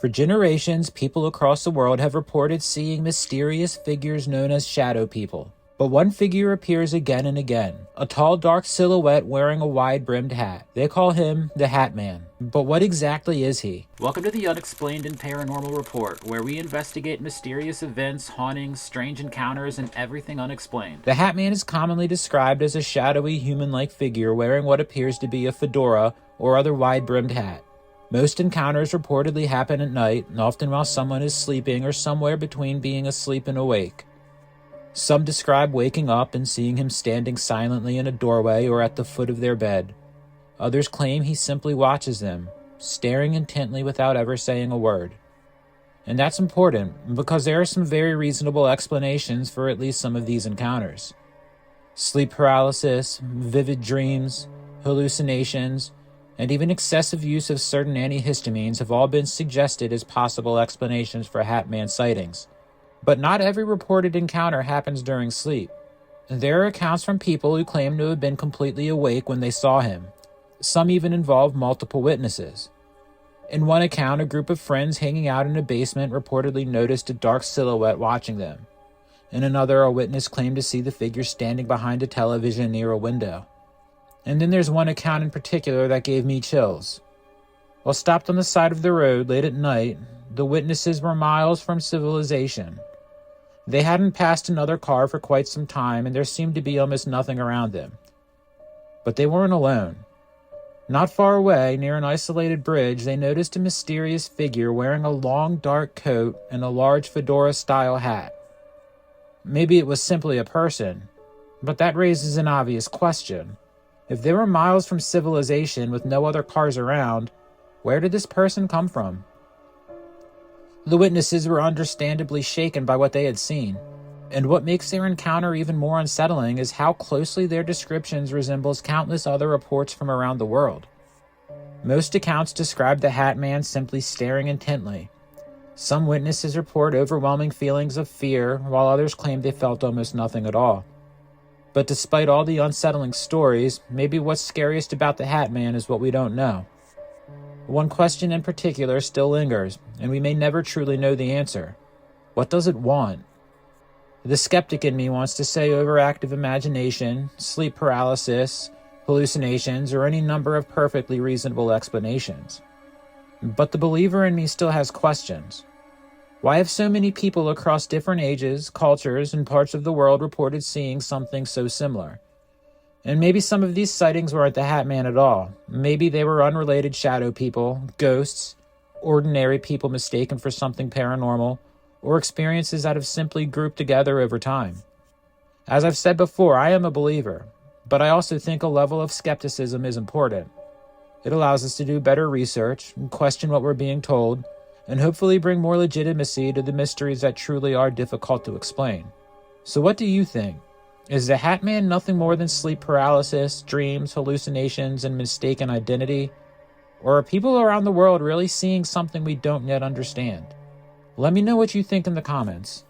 For generations, people across the world have reported seeing mysterious figures known as shadow people. But one figure appears again and again, a tall dark silhouette wearing a wide-brimmed hat. They call him the Hat Man. But what exactly is he? Welcome to the Unexplained and Paranormal Report, where we investigate mysterious events, hauntings, strange encounters, and everything unexplained. The Hat Man is commonly described as a shadowy human-like figure wearing what appears to be a fedora or other wide-brimmed hat. Most encounters reportedly happen at night, often while someone is sleeping or somewhere between being asleep and awake. Some describe waking up and seeing him standing silently in a doorway or at the foot of their bed. Others claim he simply watches them, staring intently without ever saying a word. And that's important, because there are some very reasonable explanations for at least some of these encounters. Sleep paralysis, vivid dreams, hallucinations, and even excessive use of certain antihistamines have all been suggested as possible explanations for Hat Man sightings. But not every reported encounter happens during sleep. There are accounts from people who claim to have been completely awake when they saw him. Some even involve multiple witnesses. In one account, a group of friends hanging out in a basement reportedly noticed a dark silhouette watching them. In another, a witness claimed to see the figure standing behind a television near a window. And then there's one account in particular that gave me chills. While stopped on the side of the road late at night, the witnesses were miles from civilization. They hadn't passed another car for quite some time, and there seemed to be almost nothing around them. But they weren't alone. Not far away, near an isolated bridge, they noticed a mysterious figure wearing a long dark coat and a large fedora-style hat. Maybe it was simply a person, but that raises an obvious question. If they were miles from civilization with no other cars around, where did this person come from? The witnesses were understandably shaken by what they had seen, and what makes their encounter even more unsettling is how closely their descriptions resembles countless other reports from around the world. Most accounts describe the Hat Man simply staring intently. Some witnesses report overwhelming feelings of fear, while others claim they felt almost nothing at all. But despite all the unsettling stories, maybe what's scariest about the Hat Man is what we don't know. One question in particular still lingers, and we may never truly know the answer. What does it want? The skeptic in me wants to say overactive imagination, sleep paralysis, hallucinations, or any number of perfectly reasonable explanations. But the believer in me still has questions. Why have so many people across different ages, cultures, and parts of the world reported seeing something so similar? And maybe some of these sightings weren't the Hat Man at all. Maybe they were unrelated shadow people, ghosts, ordinary people mistaken for something paranormal, or experiences that have simply grouped together over time. As I've said before, I am a believer, but I also think a level of skepticism is important. It allows us to do better research, question what we're being told, and hopefully bring more legitimacy to the mysteries that truly are difficult to explain. So what do you think? Is the Hat Man nothing more than sleep paralysis, dreams, hallucinations, and mistaken identity? Or are people around the world really seeing something we don't yet understand? Let me know what you think in the comments.